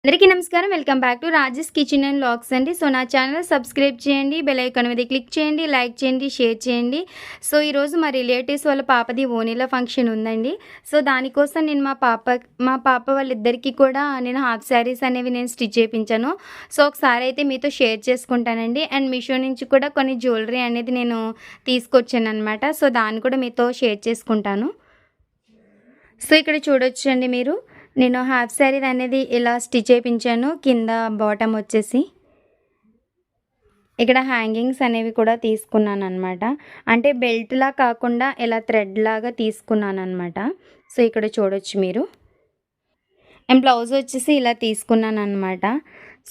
అందరికీ నమస్కారం. Welcome back to Rajesh kitchen and vlogs అండి. సో నా ఛానల్ సబ్స్క్రైబ్ చేయండి, బెల్ ఐకాన్ మీద క్లిక్ చేయండి, లైక్ చేయండి, షేర్ చేయండి. సో ఈరోజు మా రిలేటివ్స్ వాళ్ళ పాపది ఓణీల ఫంక్షన్ ఉందండి. సో దానికోసం నేను మా పాప వాళ్ళిద్దరికీ కూడా నేను హాఫ్ శారీస్ అనేవి నేను స్టిచ్ చేయించాను. సో ఒకసారి అయితే మీతో షేర్ చేసుకుంటానండి. అండ్ మీషో నుంచి కూడా కొన్ని జ్యువెలరీ అనేది నేను తీసుకొచ్చాను అనమాట. సో దాన్ని కూడా మీతో షేర్ చేసుకుంటాను. సో ఇక్కడ చూడొచ్చండి మీరు, నేను హాఫ్ శారీ అనేది ఇలా స్టిచ్ చేయించాను. కింద బాటమ్ వచ్చేసి ఇక్కడ హ్యాంగింగ్స్ అనేవి కూడా తీసుకున్నాను అనమాట. అంటే బెల్ట్లా కాకుండా ఇలా థ్రెడ్ లాగా తీసుకున్నాను అనమాట. సో ఇక్కడ చూడొచ్చు మీరు. అండ్ బ్లౌజ్ వచ్చేసి ఇలా తీసుకున్నాను అనమాట.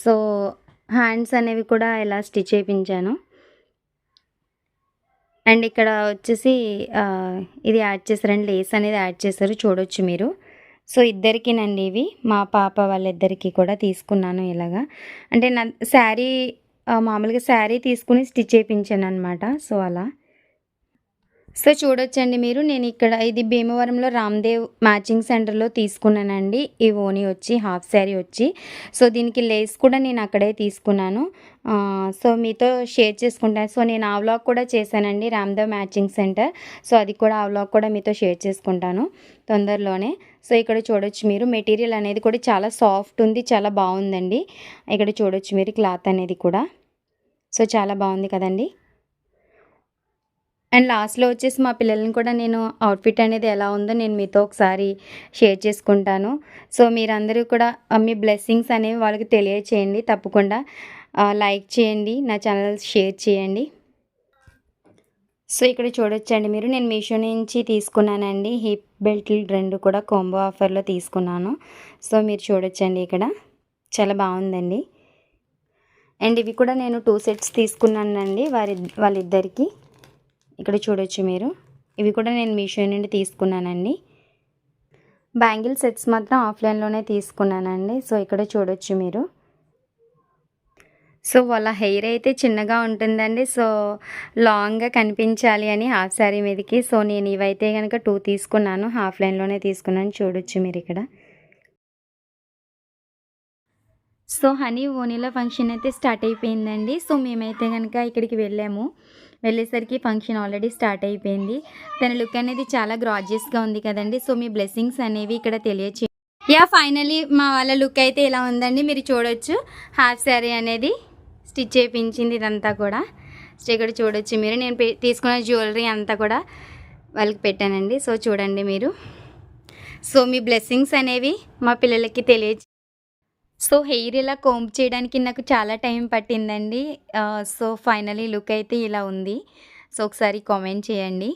సో హ్యాండ్స్ అనేవి కూడా ఇలా స్టిచ్ చేయించాను. అండ్ ఇక్కడ వచ్చేసి ఇది యాడ్ చేశారండి, లేస్ అనేది యాడ్ చేశారు, చూడొచ్చు మీరు. సో ఇద్దరికినండి ఇవి, మా పాప వాళ్ళిద్దరికీ కూడా తీసుకున్నాను ఇలాగా. అంటే నా శారీ మామూలుగా శారీ తీసుకుని స్టిచ్ చేయించాను అనమాట. సో అలా సో చూడొచ్చండి మీరు, నేను ఇక్కడ ఇది భీమవరంలో రామ్దేవ్ మ్యాచింగ్ సెంటర్లో తీసుకున్నానండి. ఈ ఓనీ వచ్చి హాఫ్ శారీ వచ్చి, సో దీనికి లేస్ కూడా నేను అక్కడే తీసుకున్నాను. సో మీతో షేర్ చేసుకుంటాను. సో నేను ఆ వ్లాగ్ కూడా చేశానండి, రామ్దేవ్ మ్యాచింగ్ సెంటర్. సో అది కూడా ఆ వ్లాగ్ కూడా మీతో షేర్ చేసుకుంటాను తొందరలోనే. సో ఇక్కడ చూడొచ్చు మీరు, మెటీరియల్ అనేది కూడా చాలా సాఫ్ట్ ఉంది, చాలా బాగుందండి. ఇక్కడ చూడొచ్చు మీరు క్లాత్ అనేది కూడా. సో చాలా బాగుంది కదండి. అండ్ లాస్ట్లో వచ్చేసి మా పిల్లల్ని కూడా నేను అవుట్ఫిట్ అనేది ఎలా ఉందో నేను మీతో ఒకసారి షేర్ చేసుకుంటాను. సో మీరందరూ కూడా మీ బ్లెస్సింగ్స్ అనేవి వాళ్ళకి తెలియచేయండి. తప్పకుండా లైక్ చేయండి, నా ఛానల్ షేర్ చేయండి. సో ఇక్కడ చూడొచ్చండి మీరు, నేను మీషో నుంచి తీసుకున్నానండి. హిప్ బెల్ట్లు 2 కూడా కాంబో ఆఫర్లో తీసుకున్నాను. సో మీరు చూడొచ్చండి, ఇక్కడ చాలా బాగుందండి. అండ్ ఇవి కూడా నేను 2 సెట్స్ తీసుకున్నానండి వాళ్ళిద్దరికి. ఇక్కడ చూడొచ్చు మీరు, ఇవి కూడా నేను మీషో నుండి తీసుకున్నానండి. బ్యాంగిల్ సెట్స్ మాత్రం ఆఫ్లైన్లోనే తీసుకున్నానండి. సో ఇక్కడ చూడొచ్చు మీరు. సో వాళ్ళ హెయిర్ అయితే చిన్నగా ఉంటుందండి. సో లాంగ్గా కనిపించాలి అని హాఫ్ శారీ మీదకి. సో నేను ఇవైతే కనుక 2 తీసుకున్నాను, ఆఫ్లైన్లోనే తీసుకున్నాను, చూడొచ్చు మీరు ఇక్కడ. సో హనీ ఓనీల ఫంక్షన్ అయితే స్టార్ట్ అయిపోయిందండి. సో మేమైతే కనుక ఇక్కడికి వెళ్ళేసరికి ఫంక్షన్ ఆల్రెడీ స్టార్ట్ అయిపోయింది. తన లుక్ అనేది చాలా గ్రాజియస్గా ఉంది కదండి. సో మీ బ్లెస్సింగ్స్ అనేవి ఇక్కడ తెలియచేయండి. ఫైనలీ మా వాళ్ళ లుక్ అయితే ఇలా ఉందండి, మీరు చూడొచ్చు. హాఫ్ శారీ అనేది స్టిచ్ చేయించింది ఇదంతా కూడా. సో ఇక్కడ చూడొచ్చు మీరు, నేను తీసుకున్న జ్యువెలరీ అంతా కూడా వాళ్ళకి పెట్టానండి. సో చూడండి మీరు. సో మీ బ్లెస్సింగ్స్ అనేవి మా పిల్లలకి సో హెయిర్ ఇలా కోంబ్ చేయడానికి నాకు చాలా టైం పట్టిందండి. సో ఫైనలీ లుక్ అయితే ఇలా ఉంది. సో ఒకసారి కామెంట్ చేయండి.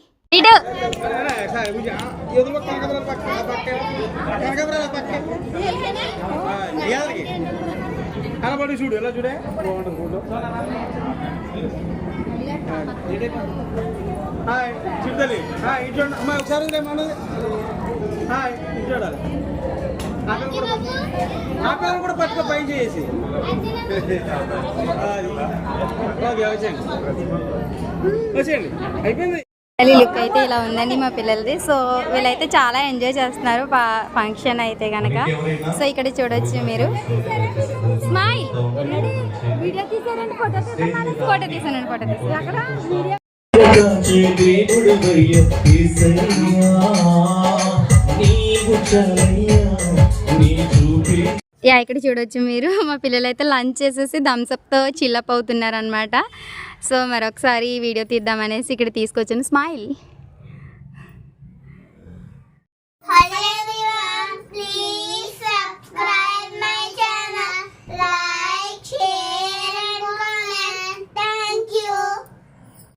చూడు ఎలా చూడే చూడాలి. అమ్మాయి ఒకసారి చూడాలి. ఆకారం కూడా పట్టుకో పైన చేసి వచ్చేయండి. అయిపోయింది. లుక్ అయితే ఇలా ఉందండి మా పిల్లలది. సో వీళ్ళైతే చాలా ఎంజాయ్ చేస్తున్నారు ఫంక్షన్ అయితే కనుక. సో ఇక్కడ చూడొచ్చు మీరు. స్మైల్. వీడియో తీసారండి, ఫోటో తీసాను అక్కడ. ఇక్కడ చూడొచ్చు మీరు, మా పిల్లలు అయితే లంచ్ చేసేసి థమ్స్అప్తో చిల్లప్ అవుతున్నారనమాట. సో మరొకసారి వీడియో తీద్దామనేసి ఇక్కడ తీసుకొచ్చాను. స్మైల్.